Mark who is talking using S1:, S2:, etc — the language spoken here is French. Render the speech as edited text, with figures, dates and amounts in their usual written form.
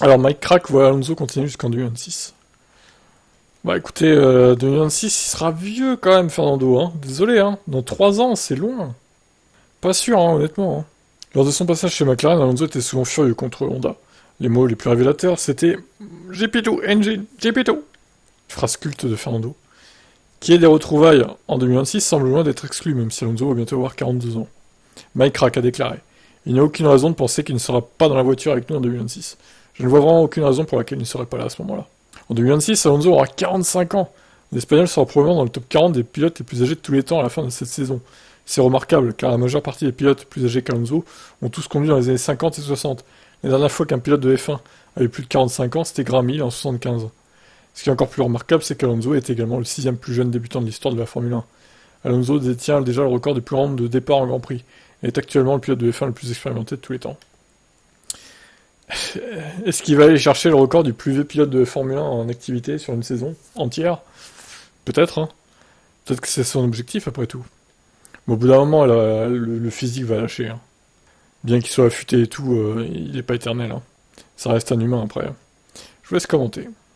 S1: Alors Mike Crack voit Alonso continuer jusqu'en 2026. Bah écoutez, 2026, il sera vieux quand même, Fernando, hein. Désolé, hein. Dans 3 ans, c'est loin. Pas sûr, hein, honnêtement, hein. Lors de son passage chez McLaren, Alonso était souvent furieux contre Honda. Les mots les plus révélateurs, c'était GP2, engine, GP2. Phrase culte de Fernando. Qui est des retrouvailles en 2026 semble loin d'être exclu, même si Alonso va bientôt avoir 42 ans. Mike Crack a déclaré. Il n'y a aucune raison de penser qu'il ne sera pas dans la voiture avec nous en 2026. Je ne vois vraiment aucune raison pour laquelle il ne serait pas là à ce moment-là. En 2026, Alonso aura 45 ans. L'Espagnol sera probablement dans le top 40 des pilotes les plus âgés de tous les temps à la fin de cette saison. C'est remarquable, car la majeure partie des pilotes plus âgés qu'Alonso ont tous conduit dans les années 50 et 60. La dernière fois qu'un pilote de F1 avait plus de 45 ans, c'était Graham Hill en 75. Ce qui est encore plus remarquable, c'est qu'Alonso est également le 6e plus jeune débutant de l'histoire de la Formule 1. Alonso détient déjà le record des plus grands de départ en Grand Prix, et est actuellement le pilote de F1 le plus expérimenté de tous les temps. Est-ce qu'il va aller chercher le record du plus vieux pilote de Formule 1 en activité sur une saison entière? Peut-être, hein. Peut-être que c'est son objectif après tout. Mais au bout d'un moment, le physique va lâcher, hein. Bien qu'il soit affûté et tout, il n'est pas éternel, hein. Ça reste un humain après. Je vous laisse commenter.